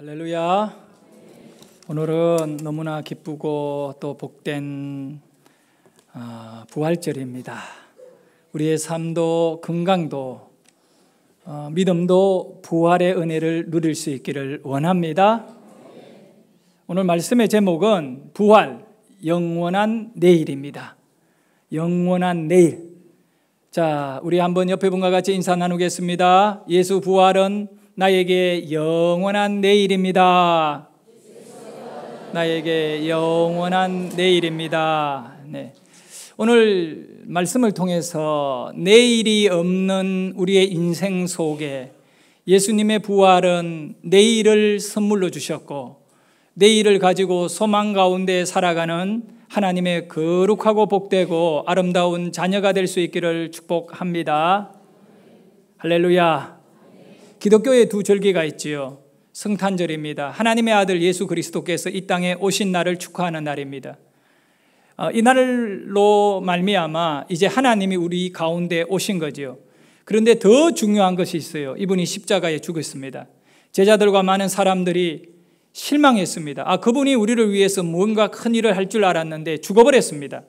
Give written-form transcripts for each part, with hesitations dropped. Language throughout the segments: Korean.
할렐루야. 오늘은 너무나 기쁘고 또 복된 부활절입니다. 우리의 삶도 건강도 믿음도 부활의 은혜를 누릴 수 있기를 원합니다. 오늘 말씀의 제목은 부활, 영원한 내일입니다. 영원한 내일. 자, 우리 한번 옆에 분과 같이 인사 나누겠습니다. 예수 부활은 나에게 영원한 내일입니다. 나에게 영원한 내일입니다. 네. 오늘 말씀을 통해서 내일이 없는 우리의 인생 속에 예수님의 부활은 내일을 선물로 주셨고, 내일을 가지고 소망 가운데 살아가는 하나님의 거룩하고 복되고 아름다운 자녀가 될 수 있기를 축복합니다. 할렐루야. 기독교에 두 절기가 있지요. 성탄절입니다. 하나님의 아들 예수 그리스도께서 이 땅에 오신 날을 축하하는 날입니다. 이 날로 말미암아 이제 하나님이 우리 가운데 오신 거지요. 그런데 더 중요한 것이 있어요. 이분이 십자가에 죽었습니다. 제자들과 많은 사람들이 실망했습니다. 그분이 우리를 위해서 뭔가 큰 일을 할 줄 알았는데 죽어버렸습니다.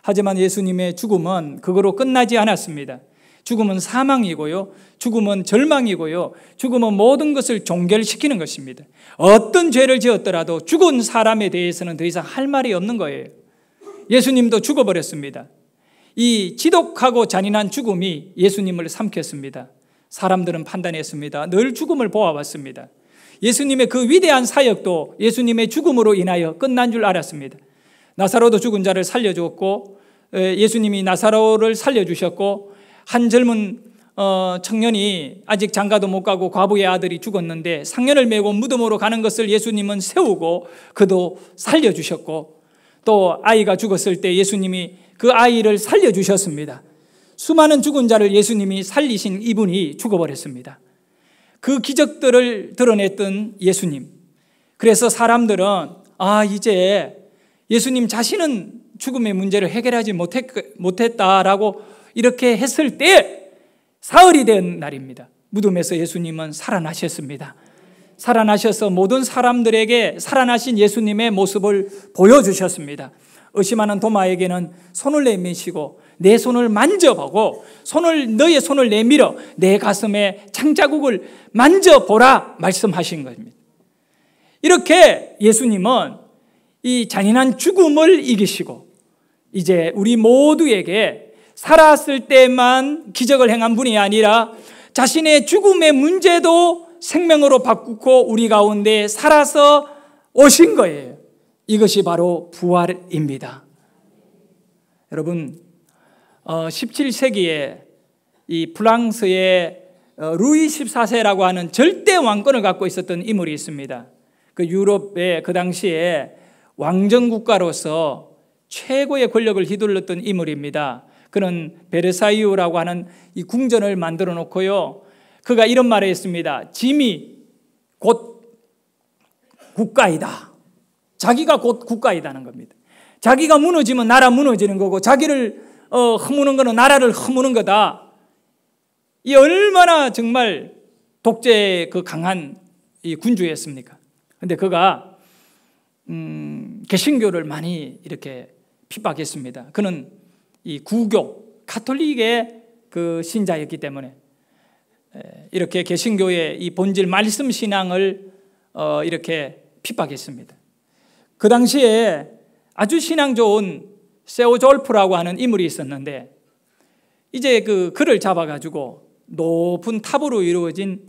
하지만 예수님의 죽음은 그거로 끝나지 않았습니다. 죽음은 사망이고요, 죽음은 절망이고요, 죽음은 모든 것을 종결시키는 것입니다. 어떤 죄를 지었더라도 죽은 사람에 대해서는 더 이상 할 말이 없는 거예요. 예수님도 죽어버렸습니다. 이 지독하고 잔인한 죽음이 예수님을 삼켰습니다. 사람들은 판단했습니다. 늘 죽음을 보아왔습니다. 예수님의 그 위대한 사역도 예수님의 죽음으로 인하여 끝난 줄 알았습니다. 나사로도 죽은 자를 살려주었고, 예수님이 나사로를 살려주셨고, 한 젊은 청년이 아직 장가도 못 가고 과부의 아들이 죽었는데 상년을 메고 무덤으로 가는 것을 예수님은 세우고 그도 살려주셨고, 또 아이가 죽었을 때 예수님이 그 아이를 살려주셨습니다. 수많은 죽은 자를 예수님이 살리신 이분이 죽어버렸습니다. 그 기적들을 드러냈던 예수님. 그래서 사람들은 이제 예수님 자신은 죽음의 문제를 해결하지 못했다라고 이렇게 했을 때 사흘이 된 날입니다. 무덤에서 예수님은 살아나셨습니다. 살아나셔서 모든 사람들에게 살아나신 예수님의 모습을 보여주셨습니다. 의심하는 도마에게는 손을 내미시고 내 손을 만져보고 너의 손을 내밀어 내 가슴에 창자국을 만져보라 말씀하신 겁니다. 이렇게 예수님은 이 잔인한 죽음을 이기시고 이제 우리 모두에게 살았을 때만 기적을 행한 분이 아니라 자신의 죽음의 문제도 생명으로 바꾸고 우리 가운데 살아서 오신 거예요. 이것이 바로 부활입니다. 여러분, 17세기에 이 프랑스의 루이 14세라고 하는 절대 왕권을 갖고 있었던 인물이 있습니다. 그 유럽의 그 당시에 왕정국가로서 최고의 권력을 휘둘렀던 인물입니다. 그는 베르사유라고 하는 이 궁전을 만들어 놓고요, 그가 이런 말을 했습니다. 짐이 곧 국가이다. 자기가 곧 국가이다는 겁니다. 자기가 무너지면 나라 무너지는 거고, 자기를 허무는 거는 나라를 허무는 거다. 이 얼마나 정말 독재의 그 강한 이 군주였습니까? 근데 그가 개신교를 많이 이렇게 핍박했습니다. 그는 이 구교, 가톨릭의 그 신자였기 때문에 이렇게 개신교의 이 본질 말씀 신앙을 이렇게 핍박했습니다. 그 당시에 아주 신앙 좋은 세오졸프라고 하는 인물이 있었는데, 이제 그 그를 잡아가지고 높은 탑으로 이루어진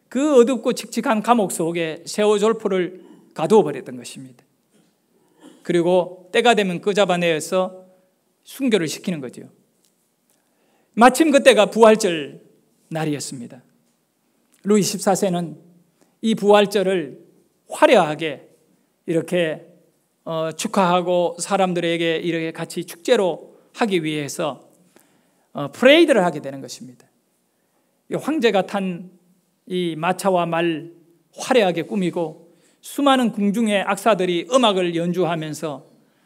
그 어둡고 칙칙한 감옥 속에 세오졸프를 가두어 버렸던 것입니다. 그리고 때가 되면 그 잡아내어서 순교를 시키는 거죠. 마침 그때가 부활절 날이었습니다. 루이 14세는 이 부활절을 화려하게 이렇게 축하하고 사람들에게 이렇게 같이 축제로 하기 위해서 프레이드를 하게 되는 것입니다. 황제가 탄 이 마차와 말 화려하게 꾸미고 수많은 궁중의 악사들이 음악을 연주하면서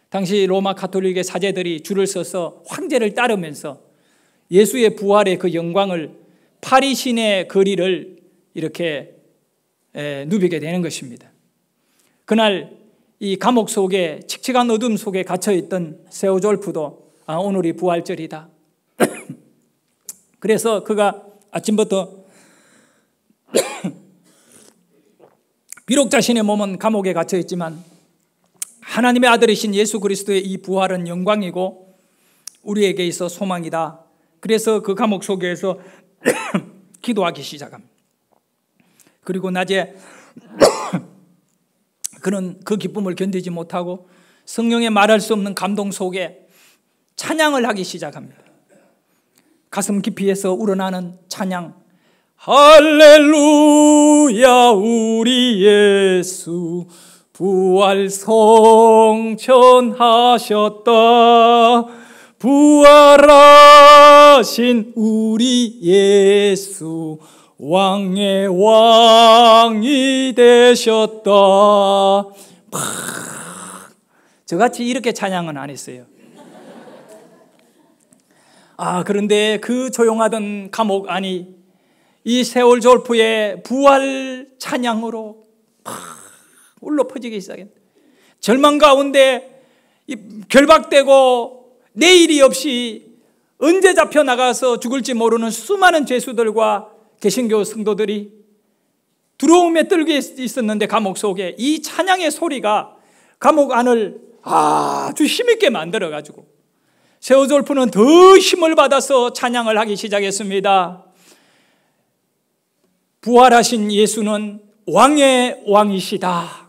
당시 로마 가톨릭의 사제들이 줄을 서서 황제를 따르면서 예수의 부활의 그 영광을 파리 시내 거리를 이렇게 누비게 되는 것입니다. 그날 이 감옥 속에 칙칙한 어둠 속에 갇혀있던 세오졸프도 오늘이 부활절이다. 그래서 그가 아침부터 비록 자신의 몸은 감옥에 갇혀있지만 하나님의 아들이신 예수 그리스도의 이 부활은 영광이고 우리에게 있어 소망이다. 그래서 그 감옥 속에서 기도하기 시작합니다. 그리고 낮에 그는 그 기쁨을 견디지 못하고 성령의 말할 수 없는 감동 속에 찬양을 하기 시작합니다. 가슴 깊이에서 우러나는 찬양, 할렐루야 우리 예수 부활 성천하셨다. 부활하신 우리 예수 왕의 왕이 되셨다. 저같이 이렇게 찬양은 안 했어요. 그런데 그 조용하던 감옥 안이 이 세월 졸프의 부활 찬양으로 울려 퍼지기 시작했다. 절망 가운데 결박되고 내일이 없이 언제 잡혀 나가서 죽을지 모르는 수많은 죄수들과 개신교 성도들이 두려움에 떨고 있었는데 감옥 속에 이 찬양의 소리가 감옥 안을 아주 힘있게 만들어가지고 세오졸프는 더 힘을 받아서 찬양을 하기 시작했습니다. 부활하신 예수는 왕의 왕이시다.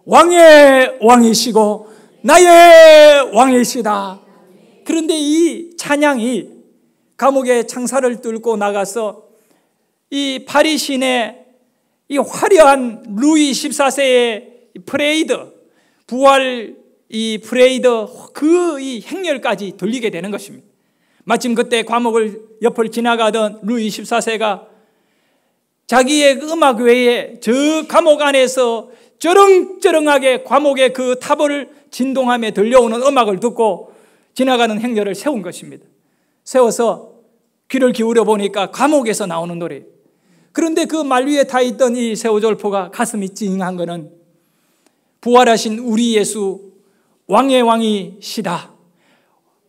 왕의 왕이시고 나의 왕이시다. 그런데 이 찬양이 감옥의 창살을 뚫고 나가서 이 파리 시내 이 화려한 루이 14세의 프레이드, 부활 이 프레이드 그 이 행렬까지 들리게 되는 것입니다. 마침 그때 감옥을 옆을 지나가던 루이 14세가 자기의 음악 외에 저 감옥 안에서 쩌렁쩌렁하게 감옥의 그 탑을 진동하며 들려오는 음악을 듣고 지나가는 행렬을 세운 것입니다. 세워서 귀를 기울여 보니까 감옥에서 나오는 노래. 그런데 그 말 위에 타 있던 이 세오졸포가 가슴이 찡한 거는 부활하신 우리 예수 왕의 왕이시다.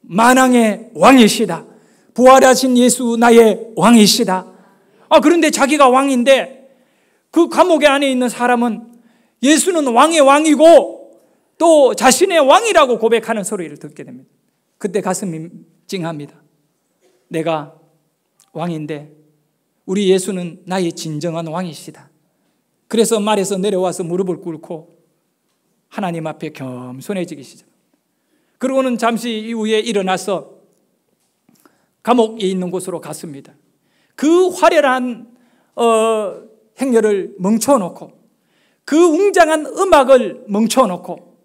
만왕의 왕이시다. 부활하신 예수 나의 왕이시다. 그런데 자기가 왕인데 그 감옥에 안에 있는 사람은 예수는 왕의 왕이고 또 자신의 왕이라고 고백하는 소리를 듣게 됩니다. 그때 가슴이 찡합니다. 내가 왕인데 우리 예수는 나의 진정한 왕이시다. 그래서 말에서 내려와서 무릎을 꿇고 하나님 앞에 겸손해지기 시작합니다. 그러고는 잠시 이후에 일어나서 감옥에 있는 곳으로 갔습니다. 그 화려한 행렬을 멈춰놓고 그 웅장한 음악을 멈춰놓고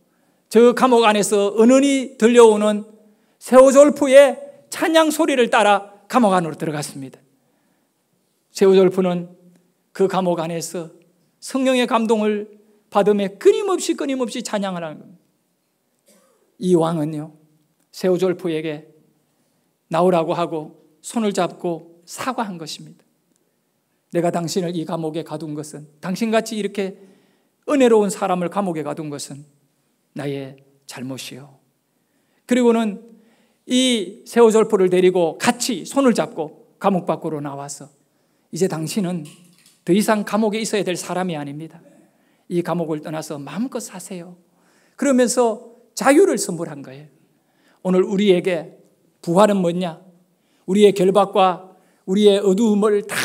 저 감옥 안에서 은은히 들려오는 세오졸프의 찬양 소리를 따라 감옥 안으로 들어갔습니다. 세오졸프는 그 감옥 안에서 성령의 감동을 받으며 끊임없이 찬양을 하는 겁니다. 이 왕은요, 세오졸프에게 나오라고 하고 손을 잡고 사과한 것입니다. 내가 당신을 이 감옥에 가둔 것은, 당신같이 이렇게 은혜로운 사람을 감옥에 가둔 것은 나의 잘못이요. 그리고는 이 세오졸프를 데리고 같이 손을 잡고 감옥 밖으로 나와서 이제 당신은 더 이상 감옥에 있어야 될 사람이 아닙니다. 이 감옥을 떠나서 마음껏 사세요. 그러면서 자유를 선물한 거예요. 오늘 우리에게 부활은 뭐냐? 우리의 결박과 우리의 어두움을 다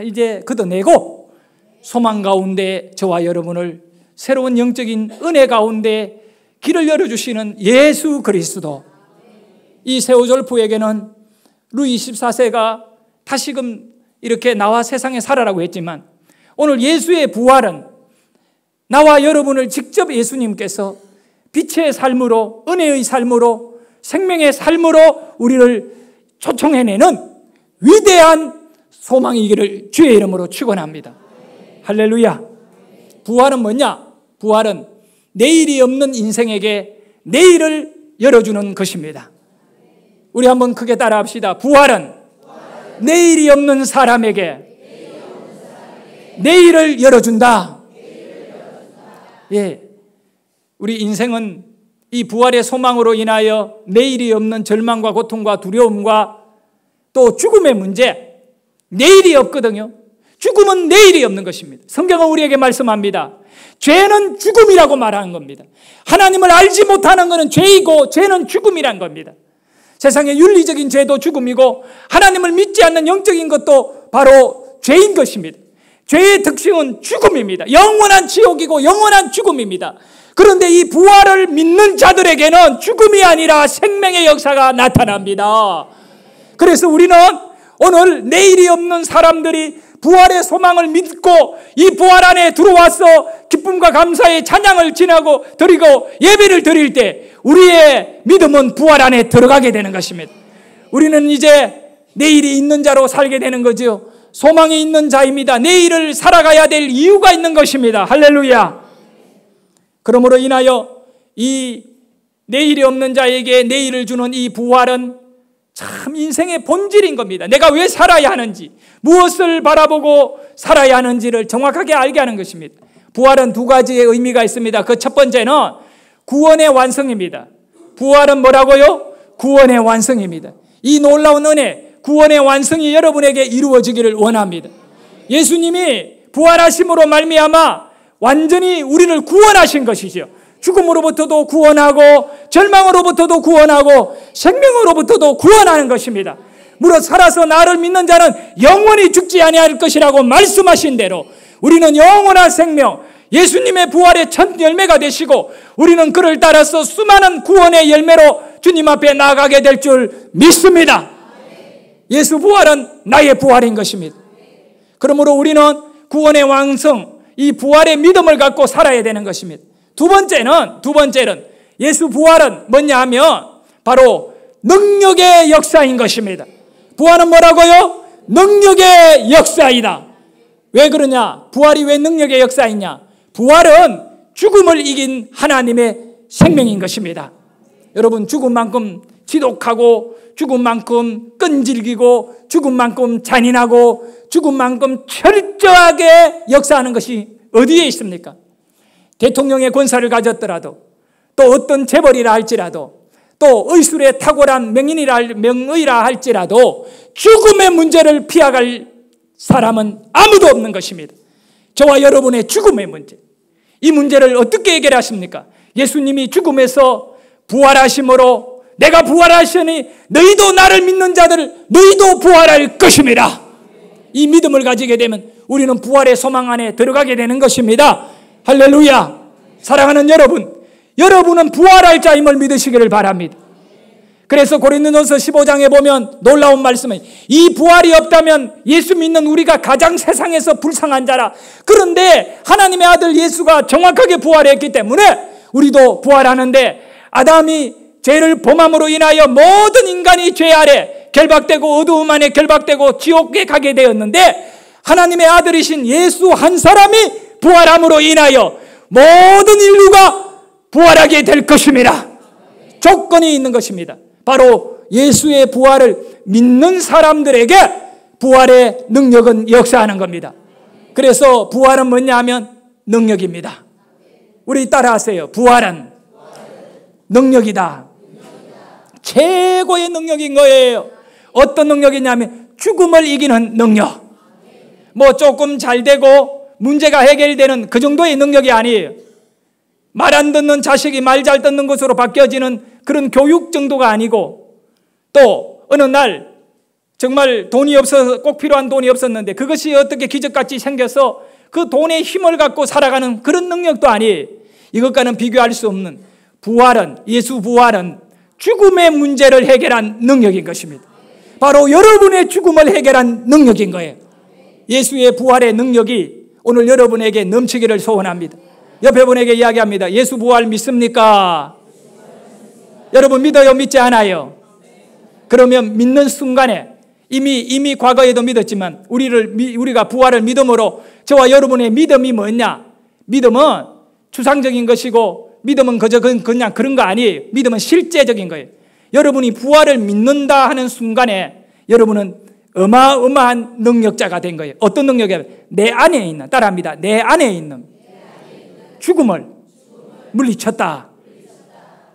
이제 걷어내고 소망 가운데 저와 여러분을 새로운 영적인 은혜 가운데 길을 열어주시는 예수 그리스도. 이 세오졸프에게는 루이 14세가 다시금 이렇게 나와 세상에 살아라고 했지만 오늘 예수의 부활은 나와 여러분을 직접 예수님께서 빛의 삶으로, 은혜의 삶으로, 생명의 삶으로 우리를 초청해내는 위대한 소망이기를 주의 이름으로 축원합니다. 할렐루야. 부활은 뭐냐? 부활은 내일이 없는 인생에게 내일을 열어주는 것입니다. 우리 한번 크게 따라합시다. 부활은 내일이 없는 사람에게 내일을 열어준다. 예, 우리 인생은 이 부활의 소망으로 인하여 내일이 없는 절망과 고통과 두려움과 또 죽음의 문제, 내일이 없거든요. 죽음은 내일이 없는 것입니다. 성경은 우리에게 말씀합니다. 죄는 죽음이라고 말하는 겁니다. 하나님을 알지 못하는 것은 죄이고 죄는 죽음이란 겁니다. 세상의 윤리적인 죄도 죽음이고 하나님을 믿지 않는 영적인 것도 바로 죄인 것입니다. 죄의 특징은 죽음입니다. 영원한 지옥이고 영원한 죽음입니다. 그런데 이 부활을 믿는 자들에게는 죽음이 아니라 생명의 역사가 나타납니다. 그래서 우리는 오늘 내일이 없는 사람들이 부활의 소망을 믿고 이 부활 안에 들어와서 기쁨과 감사의 찬양을 지나고 드리고 예배를 드릴 때 우리의 믿음은 부활 안에 들어가게 되는 것입니다. 우리는 이제 내일이 있는 자로 살게 되는 거죠. 소망이 있는 자입니다. 내일을 살아가야 될 이유가 있는 것입니다. 할렐루야. 그러므로 인하여 이 내일이 없는 자에게 내일을 주는 이 부활은 참 인생의 본질인 겁니다. 내가 왜 살아야 하는지, 무엇을 바라보고 살아야 하는지를 정확하게 알게 하는 것입니다. 부활은 두 가지의 의미가 있습니다. 그 첫 번째는 구원의 완성입니다. 부활은 뭐라고요? 구원의 완성입니다. 이 놀라운 은혜, 구원의 완성이 여러분에게 이루어지기를 원합니다. 예수님이 부활하심으로 말미암아 완전히 우리를 구원하신 것이죠. 죽음으로부터도 구원하고 절망으로부터도 구원하고 생명으로부터도 구원하는 것입니다. 무릇 살아서 나를 믿는 자는 영원히 죽지 아니할 것이라고 말씀하신 대로 우리는 영원한 생명, 예수님의 부활의 첫 열매가 되시고 우리는 그를 따라서 수많은 구원의 열매로 주님 앞에 나아가게 될 줄 믿습니다. 예수 부활은 나의 부활인 것입니다. 그러므로 우리는 구원의 완성, 이 부활의 믿음을 갖고 살아야 되는 것입니다. 두 번째는 예수 부활은 뭐냐 하면 바로 능력의 역사인 것입니다. 부활은 뭐라고요? 능력의 역사이다. 왜 그러냐? 부활이 왜 능력의 역사이냐? 부활은 죽음을 이긴 하나님의 생명인 것입니다. 여러분, 죽음만큼 지독하고 죽음만큼 끈질기고 죽음만큼 잔인하고 죽음만큼 철저하게 역사하는 것이 어디에 있습니까? 대통령의 권세를 가졌더라도 또 어떤 재벌이라 할지라도 또 의술에 탁월한 명의라 할지라도 죽음의 문제를 피해갈 사람은 아무도 없는 것입니다. 저와 여러분의 죽음의 문제, 이 문제를 어떻게 해결하십니까? 예수님이 죽음에서 부활하심으로 내가 부활하시니 너희도 나를 믿는 자들 너희도 부활할 것입니다. 이 믿음을 가지게 되면 우리는 부활의 소망 안에 들어가게 되는 것입니다. 할렐루야. 사랑하는 여러분, 여러분은 부활할 자임을 믿으시기를 바랍니다. 그래서 고린도전서 15장에 보면 놀라운 말씀은 이 부활이 없다면 예수 믿는 우리가 가장 세상에서 불쌍한 자라. 그런데 하나님의 아들 예수가 정확하게 부활했기 때문에 우리도 부활하는데 아담이 죄를 범함으로 인하여 모든 인간이 죄 아래 결박되고 어두움 안에 결박되고 지옥에 가게 되었는데 하나님의 아들이신 예수 한 사람이 부활함으로 인하여 모든 인류가 부활하게 될 것입니다. 조건이 있는 것입니다. 바로 예수의 부활을 믿는 사람들에게 부활의 능력은 역사하는 겁니다. 그래서 부활은 뭐냐 하면 능력입니다. 우리 따라하세요. 부활은 능력이다. 최고의 능력인 거예요. 어떤 능력이냐면 죽음을 이기는 능력. 뭐 조금 잘 되고 문제가 해결되는 그 정도의 능력이 아니에요. 말 안 듣는 자식이 말 잘 듣는 것으로 바뀌어지는 그런 교육 정도가 아니고 또 어느 날 정말 돈이 없어서 꼭 필요한 돈이 없었는데 그것이 어떻게 기적같이 생겨서 그 돈의 힘을 갖고 살아가는 그런 능력도 아니에요. 이것과는 비교할 수 없는 부활은, 예수 부활은 죽음의 문제를 해결한 능력인 것입니다. 바로 여러분의 죽음을 해결한 능력인 거예요. 예수의 부활의 능력이 오늘 여러분에게 넘치기를 소원합니다. 옆에 분에게 이야기합니다. 예수 부활 믿습니까? 여러분 믿어요? 믿지 않아요? 그러면 믿는 순간에 이미 과거에도 믿었지만 우리가 부활을 믿음으로 저와 여러분의 믿음이 뭐냐? 믿음은 추상적인 것이고 믿음은 그냥 그런 거 아니에요. 믿음은 실제적인 거예요. 여러분이 부활을 믿는다 하는 순간에 여러분은 어마어마한 능력자가 된 거예요. 어떤 능력이에요? 내 안에 있는, 따라합니다. 내 안에 있는 죽음을 물리쳤다.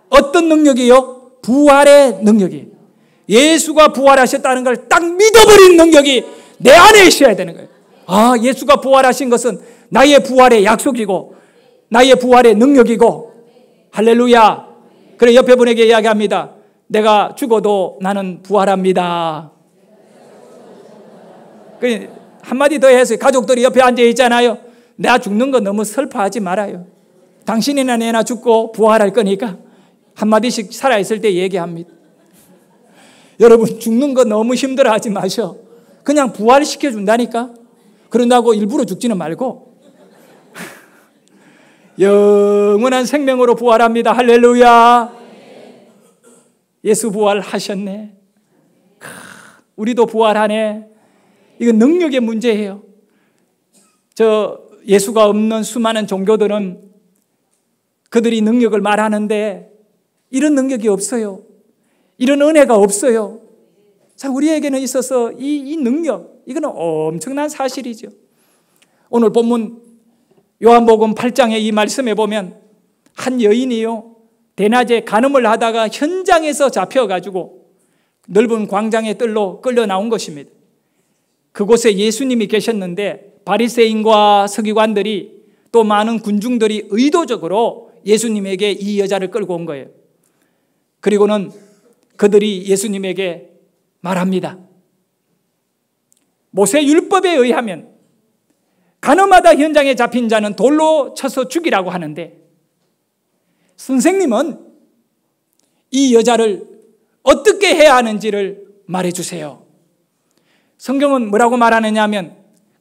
어떤 능력이요? 부활의 능력이. 예수가 부활하셨다는 걸 딱 믿어버린 능력이 내 안에 있어야 되는 거예요. 아, 예수가 부활하신 것은 나의 부활의 약속이고 나의 부활의 능력이고, 할렐루야. 그래, 옆에 분에게 이야기합니다. 내가 죽어도 나는 부활합니다. 그래, 한마디 더 해서 가족들이 옆에 앉아 있잖아요. 내가 죽는 거 너무 슬퍼하지 말아요. 당신이나 내나 죽고 부활할 거니까 한마디씩 살아있을 때 얘기합니다. 여러분, 죽는 거 너무 힘들어하지 마셔. 그냥 부활시켜 준다니까. 그런다고 일부러 죽지는 말고 영원한 생명으로 부활합니다. 할렐루야. 예수 부활하셨네. 우리도 부활하네. 이건 능력의 문제예요. 예수가 없는 수많은 종교들은 그들이 능력을 말하는데 이런 능력이 없어요. 이런 은혜가 없어요. 자, 우리에게는 있어서 이 능력, 이거는 엄청난 사실이죠. 오늘 본문 요한복음 8장의 이 말씀에 보면 한 여인이요, 대낮에 간음을 하다가 현장에서 잡혀가지고 넓은 광장의 뜰로 끌려 나온 것입니다. 그곳에 예수님이 계셨는데 바리새인과 서기관들이 또 많은 군중들이 의도적으로 예수님에게 이 여자를 끌고 온 거예요. 그리고는 그들이 예수님에게 말합니다. 모세 율법에 의하면 간음하다 현장에 잡힌 자는 돌로 쳐서 죽이라고 하는데 선생님은 이 여자를 어떻게 해야 하는지를 말해주세요. 성경은 뭐라고 말하느냐 하면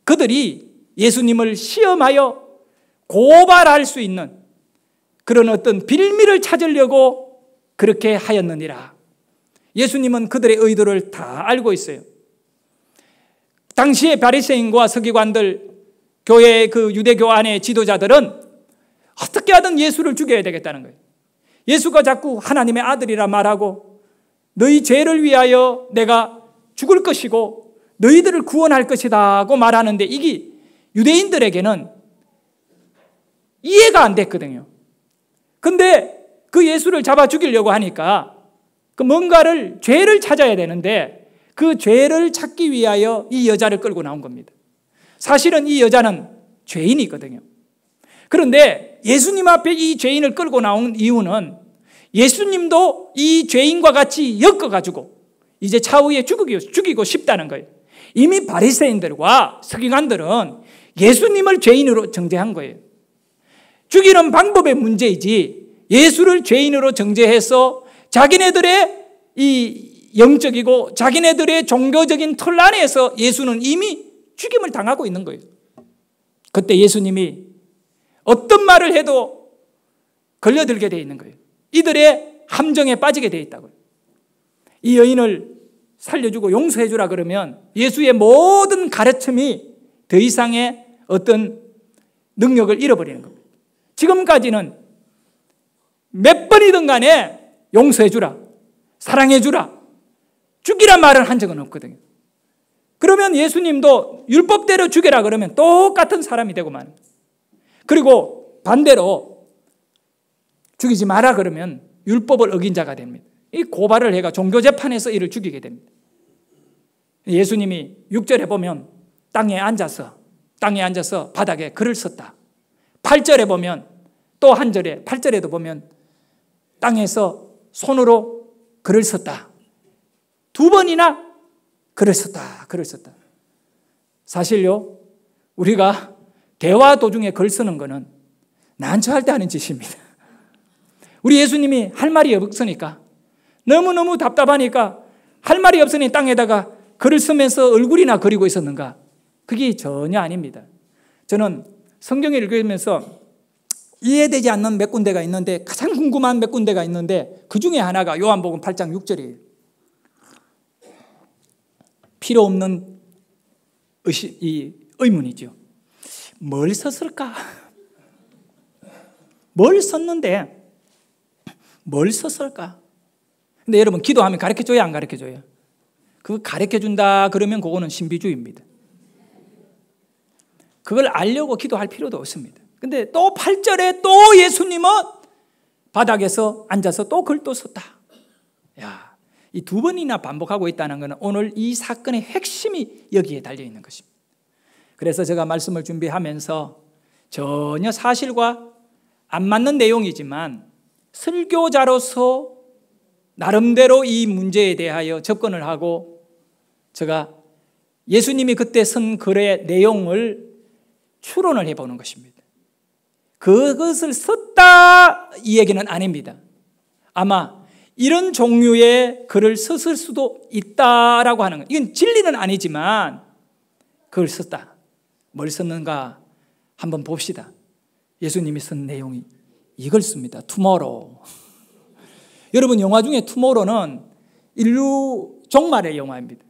그들이 예수님을 시험하여 고발할 수 있는 그런 어떤 빌미를 찾으려고 그렇게 하였느니라. 예수님은 그들의 의도를 다 알고 있어요. 당시에 바리새인과 서기관들, 교회의 그 유대교 안의 지도자들은 어떻게 하든 예수를 죽여야 되겠다는 거예요. 예수가 자꾸 하나님의 아들이라 말하고 너희 죄를 위하여 내가 죽을 것이고 너희들을 구원할 것이다고 말하는데 이게 유대인들에게는 이해가 안 됐거든요. 근데 그 예수를 잡아 죽이려고 하니까 그 뭔가를, 죄를 찾아야 되는데 그 죄를 찾기 위하여 이 여자를 끌고 나온 겁니다. 사실은 이 여자는 죄인이거든요. 그런데 예수님 앞에 이 죄인을 끌고 나온 이유는 예수님도 이 죄인과 같이 엮어가지고 이제 차후에 죽이고 싶다는 거예요. 이미 바리새인들과 서기관들은 예수님을 죄인으로 정죄한 거예요. 죽이는 방법의 문제이지 예수를 죄인으로 정죄해서 자기네들의 이 영적이고 자기네들의 종교적인 틀 안에서 예수는 이미 죽임을 당하고 있는 거예요. 그때 예수님이 어떤 말을 해도 걸려들게 되어 있는 거예요. 이들의 함정에 빠지게 되어 있다고요. 이 여인을 살려주고 용서해 주라 그러면 예수의 모든 가르침이 더 이상의 어떤 능력을 잃어버리는 겁니다. 지금까지는 몇 번이든 간에 용서해 주라, 사랑해 주라, 죽이란 말을 한 적은 없거든요. 그러면 예수님도 율법대로 죽여라 그러면 똑같은 사람이 되고 만. 그리고 반대로 죽이지 마라 그러면 율법을 어긴 자가 됩니다. 이 고발을 해가 종교재판에서 이를 죽이게 됩니다. 예수님이 6절에 보면 땅에 앉아서 바닥에 글을 썼다. 8절에 보면 또 한 절에 8절에도 보면 땅에서 손으로 글을 썼다. 2번이나 글을 썼다. 사실요, 우리가 대화 도중에 글 쓰는 거는 난처할 때 하는 짓입니다. 우리 예수님이 할 말이 없으니까, 너무너무 답답하니까 할 말이 없으니 땅에다가 글을 쓰면서 얼굴이나 그리고 있었는가? 그게 전혀 아닙니다. 저는 성경을 읽으면서 이해되지 않는 몇 군데가 있는데, 가장 궁금한 몇 군데가 있는데 그 중에 하나가 요한복음 8장 6절이에요. 필요 없는 의문이죠. 뭘 썼을까? 뭘 썼는데 뭘 썼을까? 근데 여러분, 기도하면 가르쳐줘야 안 가르쳐줘요? 그거 가르쳐준다 그러면 그거는 신비주의입니다. 그걸 알려고 기도할 필요도 없습니다. 근데 또 8절에 또 예수님은 바닥에서 앉아서 또 글도 썼다. 야, 이 두 번이나 반복하고 있다는 것은 오늘 이 사건의 핵심이 여기에 달려 있는 것입니다. 그래서 제가 말씀을 준비하면서 전혀 사실과 안 맞는 내용이지만 설교자로서 나름대로 이 문제에 대하여 접근을 하고 제가 예수님이 그때 쓴 글의 내용을 추론을 해보는 것입니다. 그것을 썼다 이 얘기는 아닙니다. 아마 이런 종류의 글을 썼을 수도 있다라고 하는 것. 이건 진리는 아니지만 그걸 썼다. 뭘 썼는가 한번 봅시다. 예수님이 쓴 내용이 이걸 씁니다. 투모로우. 여러분 영화 중에 투모로우는 인류 종말의 영화입니다.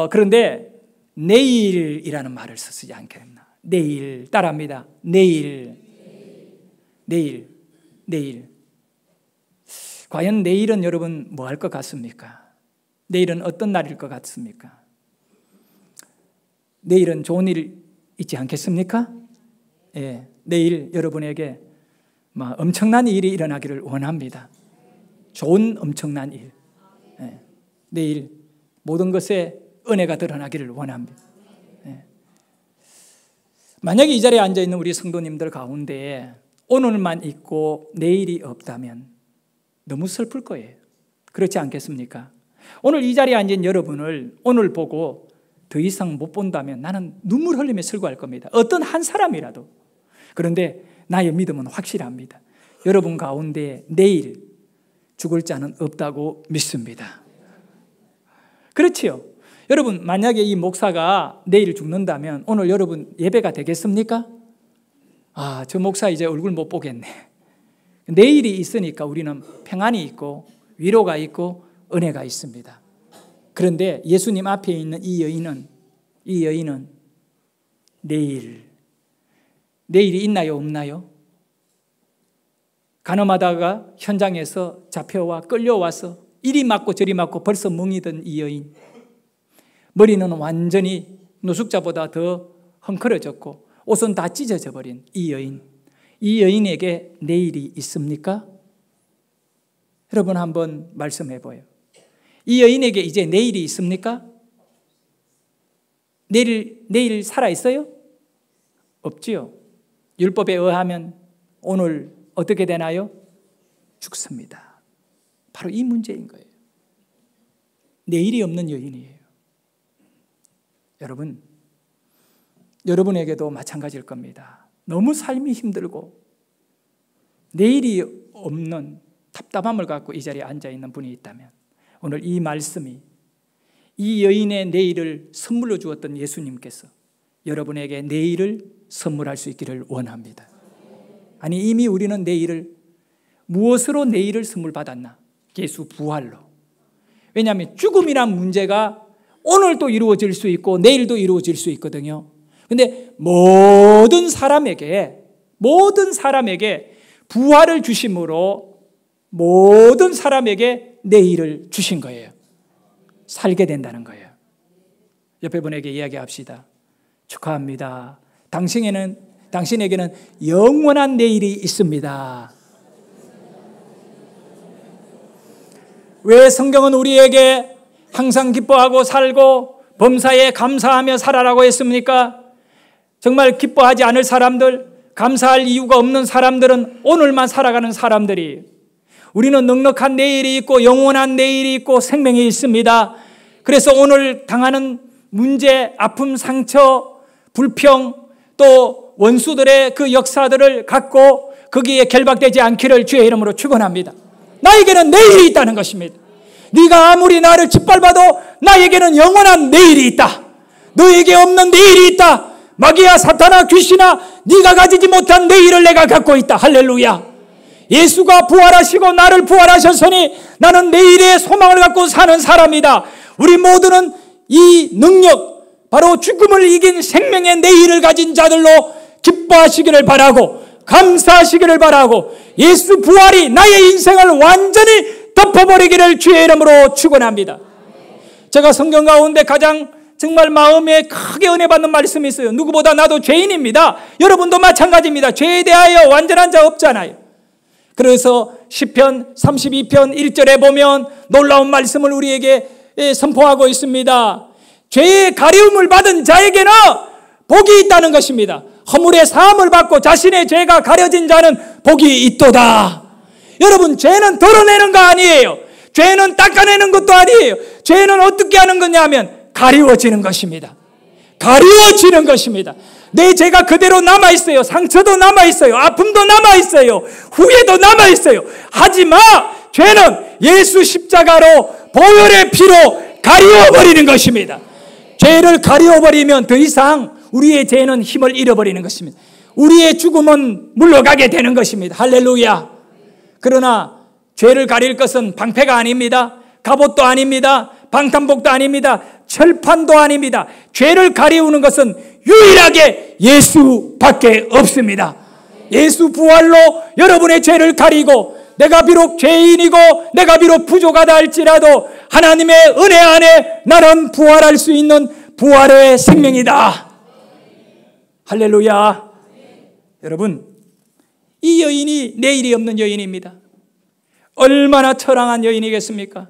그런데 내일이라는 말을 쓰지 않겠나. 내일 따라합니다. 내일. 과연 내일은 여러분 뭐 할 것 같습니까? 내일은 어떤 날일 것 같습니까? 내일은 좋은 일 있지 않겠습니까? 예, 내일 여러분에게 엄청난 일이 일어나기를 원합니다. 좋은 엄청난 일. 예, 내일 모든 것에 은혜가 드러나기를 원합니다. 예. 만약에 이 자리에 앉아있는 우리 성도님들 가운데 오늘만 있고 내일이 없다면 너무 슬플 거예요. 그렇지 않겠습니까? 오늘 이 자리에 앉은 여러분을 오늘 보고 더 이상 못 본다면 나는 눈물 흘리며 슬퍼할 겁니다. 어떤 한 사람이라도. 그런데 나의 믿음은 확실합니다. 여러분 가운데 내일 죽을 자는 없다고 믿습니다. 그렇지요? 여러분 만약에 이 목사가 내일 죽는다면 오늘 여러분 예배가 되겠습니까? 아, 저 목사 이제 얼굴 못 보겠네. 내일이 있으니까 우리는 평안이 있고 위로가 있고 은혜가 있습니다. 그런데 예수님 앞에 있는 이 여인은 내일이 있나요 없나요? 간음하다가 현장에서 잡혀와 끌려와서 이리 맞고 저리 맞고 벌써 멍이던 이 여인, 머리는 완전히 노숙자보다 더 헝클어졌고 옷은 다 찢어져 버린 이 여인에게 내일이 있습니까? 여러분 한번 말씀해 보여요. 이 여인에게 이제 내일이 있습니까? 내일 살아있어요? 없지요. 율법에 의하면 오늘 어떻게 되나요? 죽습니다. 바로 이 문제인 거예요. 내일이 없는 여인이에요. 여러분에게도 마찬가지일 겁니다. 너무 삶이 힘들고 내일이 없는 답답함을 갖고 이 자리에 앉아있는 분이 있다면 오늘 이 말씀이 이 여인의 내일을 선물로 주었던 예수님께서 여러분에게 내일을 선물할 수 있기를 원합니다. 아니 이미 우리는 내일을 무엇으로 내일을 선물 받았나? 예수 부활로. 왜냐하면 죽음이란 문제가 오늘도 이루어질 수 있고 내일도 이루어질 수 있거든요. 그런데 모든 사람에게 부활을 주심으로 모든 사람에게 내일을 주신 거예요. 살게 된다는 거예요. 옆에 분에게 이야기합시다. 축하합니다. 당신에게는 영원한 내일이 있습니다. 왜 성경은 우리에게 항상 기뻐하고 살고 범사에 감사하며 살아라고 했습니까? 정말 기뻐하지 않을 사람들, 감사할 이유가 없는 사람들은 오늘만 살아가는 사람들이, 우리는 넉넉한 내일이 있고 영원한 내일이 있고 생명이 있습니다. 그래서 오늘 당하는 문제, 아픔, 상처, 불평, 또 원수들의 그 역사들을 갖고 거기에 결박되지 않기를 주의 이름으로 축원합니다. 나에게는 내일이 있다는 것입니다. 네가 아무리 나를 짓밟아도 나에게는 영원한 내일이 있다. 너에게 없는 내일이 있다. 마귀야, 사탄아, 귀신아, 네가 가지지 못한 내일을 내가 갖고 있다. 할렐루야. 예수가 부활하시고 나를 부활하셨으니 나는 내일의 소망을 갖고 사는 사람이다. 우리 모두는 이 능력, 바로 죽음을 이긴 생명의 내일을 가진 자들로 기뻐하시기를 바라고 감사하시기를 바라고 예수 부활이 나의 인생을 완전히 덮어버리기를 주의 이름으로 축원합니다. 제가 성경 가운데 가장 정말 마음에 크게 은혜 받는 말씀이 있어요. 누구보다 나도 죄인입니다. 여러분도 마찬가지입니다. 죄에 대하여 완전한 자 없잖아요. 그래서 시편 32편 1절에 보면 놀라운 말씀을 우리에게 선포하고 있습니다. 죄의 가리움을 받은 자에게는 복이 있다는 것입니다. 허물의 사함을 받고 자신의 죄가 가려진 자는 복이 있도다. 여러분, 죄는 덜어내는 거 아니에요. 죄는 닦아내는 것도 아니에요. 죄는 어떻게 하는 거냐면 가리워지는 것입니다. 가리워지는 것입니다. 내 죄가 그대로 남아있어요. 상처도 남아있어요. 아픔도 남아있어요. 후회도 남아있어요. 하지만 죄는 예수 십자가로 보혈의 피로 가리워버리는 것입니다. 죄를 가리워버리면 더 이상 우리의 죄는 힘을 잃어버리는 것입니다. 우리의 죽음은 물러가게 되는 것입니다. 할렐루야. 그러나 죄를 가릴 것은 방패가 아닙니다. 갑옷도 아닙니다. 방탄복도 아닙니다. 철판도 아닙니다. 죄를 가리우는 것은 유일하게 예수밖에 없습니다. 예수 부활로 여러분의 죄를 가리고, 내가 비록 죄인이고 내가 비록 부족하다 할지라도 하나님의 은혜 안에 나는 부활할 수 있는 부활의 생명이다. 할렐루야. 여러분, 이 여인이 내일이 없는 여인입니다. 얼마나 처량한 여인이겠습니까?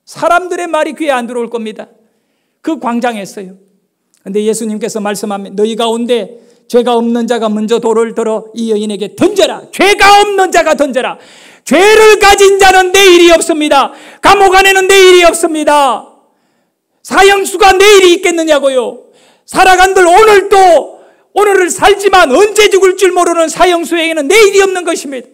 사람들의 말이 귀에 안 들어올 겁니다. 그 광장에서요. 그런데 예수님께서 말씀합니다. 너희 가운데 죄가 없는 자가 먼저 돌을 들어 이 여인에게 던져라. 죄가 없는 자가 던져라. 죄를 가진 자는 내일이 없습니다. 감옥 안에는 내일이 없습니다. 사형수가 내일이 있겠느냐고요. 살아간들 오늘을 살지만 언제 죽을 줄 모르는 사형수에게는 내일이 없는 것입니다.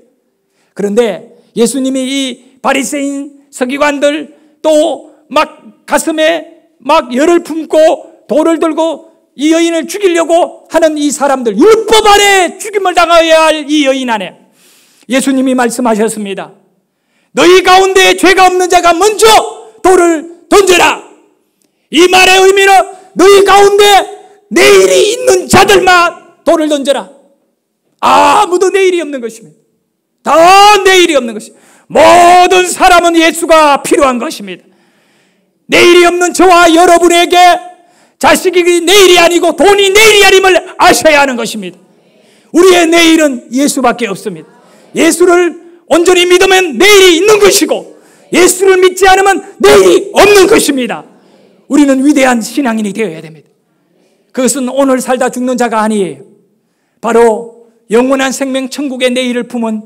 그런데 예수님이 이 바리새인 서기관들 또 막 가슴에 막 열을 품고 돌을 들고 이 여인을 죽이려고 하는 이 사람들, 율법 아래 죽임을 당하여야 할 이 여인 안에 예수님이 말씀하셨습니다. 너희 가운데 죄가 없는 자가 먼저 돌을 던져라. 이 말의 의미는 너희 가운데 내일이 있는 자들만 돌을 던져라. 아무도 내일이 없는 것입니다. 다 내일이 없는 것입니다. 모든 사람은 예수가 필요한 것입니다. 내일이 없는 저와 여러분에게 자식이 내일이 아니고 돈이 내일이 아님을 아셔야 하는 것입니다. 우리의 내일은 예수밖에 없습니다. 예수를 온전히 믿으면 내일이 있는 것이고, 예수를 믿지 않으면 내일이 없는 것입니다. 우리는 위대한 신앙인이 되어야 됩니다. 그것은 오늘 살다 죽는 자가 아니에요. 바로 영원한 생명 천국의 내일을 품은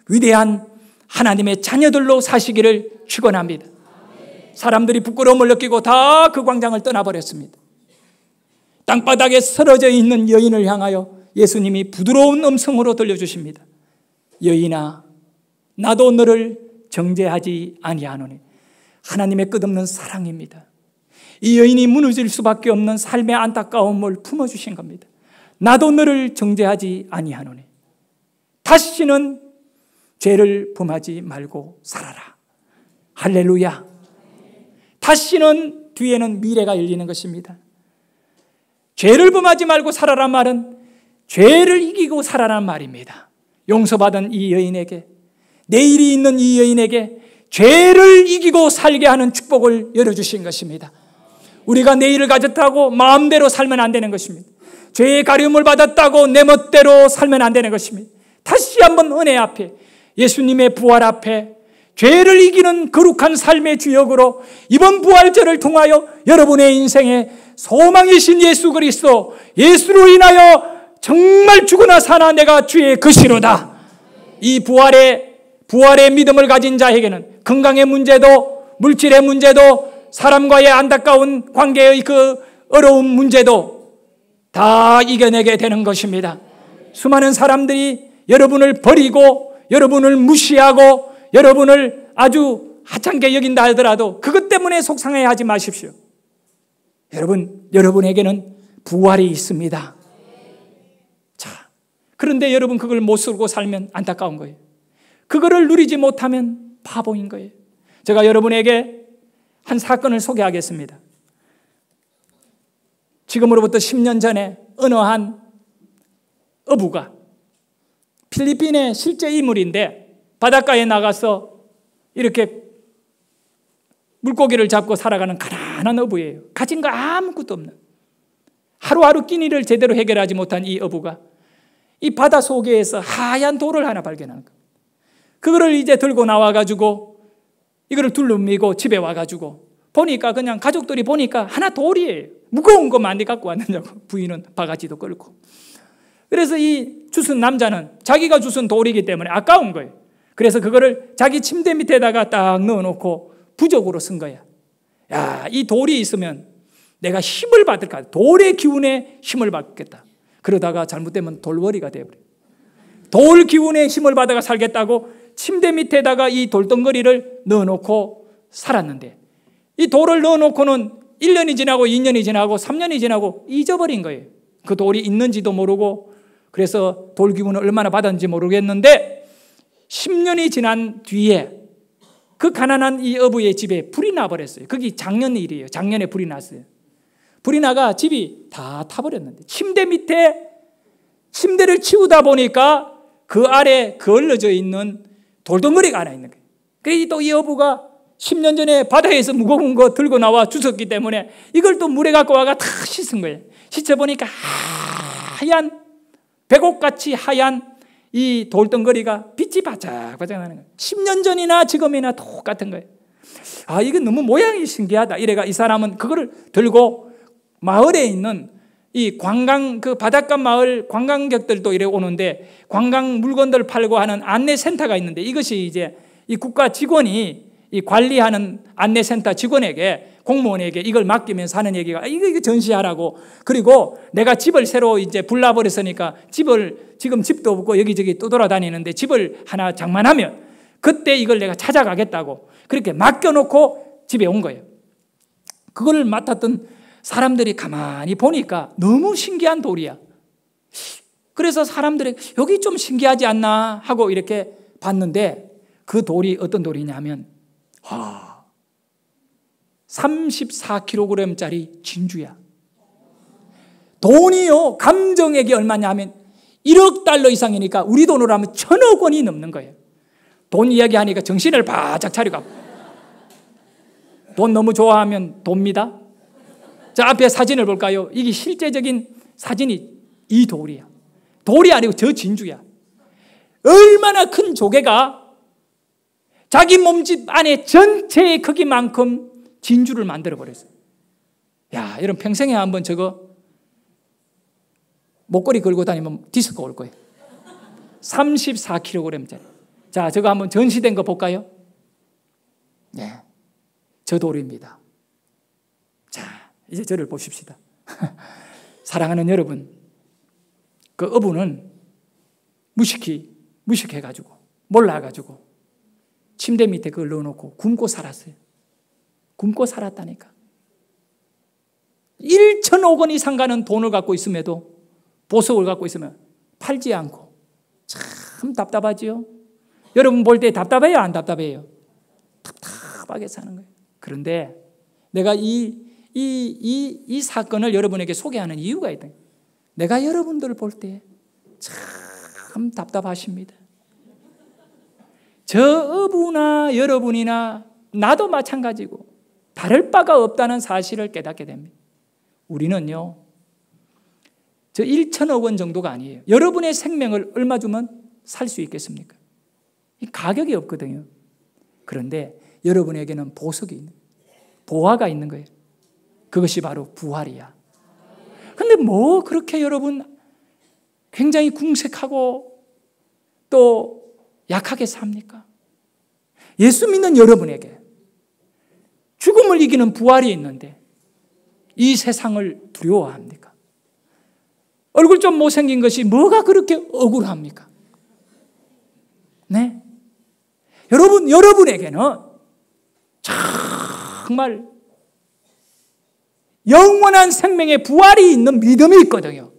위대한 하나님의 자녀들로 사시기를 축원합니다. 사람들이 부끄러움을 느끼고 다 그 광장을 떠나버렸습니다. 땅바닥에 쓰러져 있는 여인을 향하여 예수님이 부드러운 음성으로 들려주십니다. 여인아, 나도 너를 정죄하지 아니하노니. 하나님의 끝없는 사랑입니다. 이 여인이 무너질 수밖에 없는 삶의 안타까움을 품어주신 겁니다. 나도 너를 정죄하지 아니하노니. 다시는 죄를 범하지 말고 살아라. 할렐루야. 다시는 뒤에는 미래가 열리는 것입니다. 죄를 범하지 말고 살아란 말은 죄를 이기고 살아라는 말입니다. 용서받은 이 여인에게, 내일이 있는 이 여인에게 죄를 이기고 살게 하는 축복을 열어주신 것입니다. 우리가 내일을 가졌다고 마음대로 살면 안 되는 것입니다. 죄의 가리움을 받았다고 내 멋대로 살면 안 되는 것입니다. 다시 한번 은혜 앞에, 예수님의 부활 앞에 죄를 이기는 거룩한 삶의 주역으로 이번 부활절을 통하여 여러분의 인생에 소망이신 예수 그리스도, 예수로 인하여 정말 죽으나 사나 내가 주의 것이로다. 이 부활의 믿음을 가진 자에게는 건강의 문제도, 물질의 문제도, 사람과의 안타까운 관계의 그 어려운 문제도 다 이겨내게 되는 것입니다. 수많은 사람들이 여러분을 버리고 여러분을 무시하고 여러분을 아주 하찮게 여긴다 하더라도 그것 때문에 속상해하지 마십시오. 여러분에게는 부활이 있습니다. 자, 그런데 여러분 그걸 못 쓰고 살면 안타까운 거예요. 그거를 누리지 못하면 바보인 거예요. 제가 여러분에게 한 사건을 소개하겠습니다. 지금으로부터 10년 전에 어느 한 어부가, 필리핀의 실제 인물인데 바닷가에 나가서 이렇게 물고기를 잡고 살아가는 가난한 어부예요. 가진 거 아무것도 없는, 하루하루 끼니를 제대로 해결하지 못한 이 어부가 이 바다 속에서 하얀 돌을 하나 발견하는 거예요. 그거를 이제 들고 나와가지고 이거를 둘러매고 집에 와가지고 보니까, 그냥 가족들이 보니까 하나 돌이에요. 무거운 거 많이 갖고 왔느냐고. 부인은 바가지도 끌고. 그래서 이 주순 남자는 자기가 주순 돌이기 때문에 아까운 거예요. 그래서 그거를 자기 침대 밑에다가 딱 넣어놓고 부적으로 쓴 거야. 야, 이 돌이 있으면 내가 힘을 받을까? 돌의 기운에 힘을 받겠다. 그러다가 잘못되면 돌머리가 되어버려요. 돌 기운에 힘을 받아가 살겠다고 침대 밑에다가 이 돌덩어리를 넣어놓고 살았는데, 이 돌을 넣어놓고는 1년이 지나고 2년이 지나고 3년이 지나고 잊어버린 거예요. 그 돌이 있는지도 모르고. 그래서 돌 기운을 얼마나 받았는지 모르겠는데 10년이 지난 뒤에 그 가난한 이 어부의 집에 불이 나버렸어요. 그게 작년 일이에요. 작년에 불이 났어요. 불이 나가 집이 다 타버렸는데, 침대 밑에 침대를 치우다 보니까 그 아래 그을러져 있는 돌덩어리가 하나 있는 거예요. 그래서 또 이 어부가 10년 전에 바다에서 무거운 거 들고 나와 주웠기 때문에 이걸 또 물에 갖고 와가 다 씻은 거예요. 씻어보니까 하얀, 백옥같이 하얀 이 돌덩어리가 빛이 바짝바짝 나는 거예요. 10년 전이나 지금이나 똑같은 거예요. 아, 이건 너무 모양이 신기하다. 이래가 이 사람은 그거를 들고 마을에 있는 이 관광, 그 바닷가 마을 관광객들도 이래 오는데 관광 물건들 팔고 하는 안내센터가 있는데, 이것이 이제 이 국가 직원이 이 관리하는 안내센터 직원에게, 공무원에게 이걸 맡기면서 하는 얘기가, 이거 전시하라고. 그리고 내가 집을 새로 이제 불나버렸으니까 지금 집도 없고 여기저기 또 돌아다니는데 집을 하나 장만하면 그때 이걸 내가 찾아가겠다고 그렇게 맡겨놓고 집에 온 거예요. 그걸 맡았던 사람들이 가만히 보니까 너무 신기한 돌이야. 그래서 사람들이 여기 좀 신기하지 않나 하고 이렇게 봤는데, 그 돌이 어떤 돌이냐면 34kg짜리 진주야. 돈이요, 감정액이 얼마냐면 1억 달러 이상이니까 우리 돈으로 하면 1,000억 원이 넘는 거예요. 돈 이야기하니까 정신을 바짝 차려가고. 돈 너무 좋아하면 돕니다. 자, 앞에 사진을 볼까요? 이게 실제적인 사진이 이 돌이야. 돌이 아니고 저 진주야. 얼마나 큰 조개가 자기 몸집 안에 전체의 크기만큼 진주를 만들어버렸어요. 야, 여러분 평생에 한번 저거 목걸이 걸고 다니면 디스코 올 거예요. 34kg짜리. 자, 저거 한번 전시된 거 볼까요? 네, 저 돌입니다. 자, 이제 저를 보십시다. 사랑하는 여러분, 그 어부는 무식해가지고 몰라가지고 침대 밑에 그걸 넣어놓고 굶고 살았어요. 굶고 살았다니까. 1,000억 원 이상 가는 돈을 갖고 있음에도, 보석을 갖고 있으면 팔지 않고. 참 답답하지요. 여러분 볼 때 답답해요, 안 답답해요? 답답하게 사는 거예요. 그런데 내가 이 사건을 여러분에게 소개하는 이유가 있다. 내가 여러분들을 볼 때 참 답답하십니다. 저 어부나 여러분이나 나도 마찬가지고 다를 바가 없다는 사실을 깨닫게 됩니다. 우리는요, 저 1,000억 원 정도가 아니에요. 여러분의 생명을 얼마 주면 살 수 있겠습니까? 이 가격이 없거든요. 그런데 여러분에게는 보석이 있는, 보화가 있는 거예요. 그것이 바로 부활이야. 근데 뭐 그렇게 여러분 굉장히 궁색하고 또 약하게 삽니까? 예수 믿는 여러분에게 죽음을 이기는 부활이 있는데 이 세상을 두려워합니까? 얼굴 좀 못생긴 것이 뭐가 그렇게 억울합니까? 네? 여러분에게는 정말 영원한 생명의 부활이 있는 믿음이 있거든요.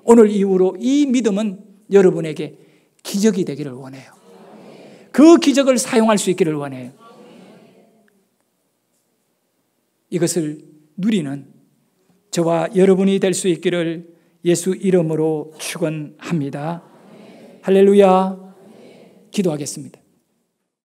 오늘 이후로 이 믿음은 여러분에게 기적이 되기를 원해요. 그 기적을 사용할 수 있기를 원해요. 이것을 누리는 저와 여러분이 될 수 있기를 예수 이름으로 축원합니다. 할렐루야. 기도하겠습니다.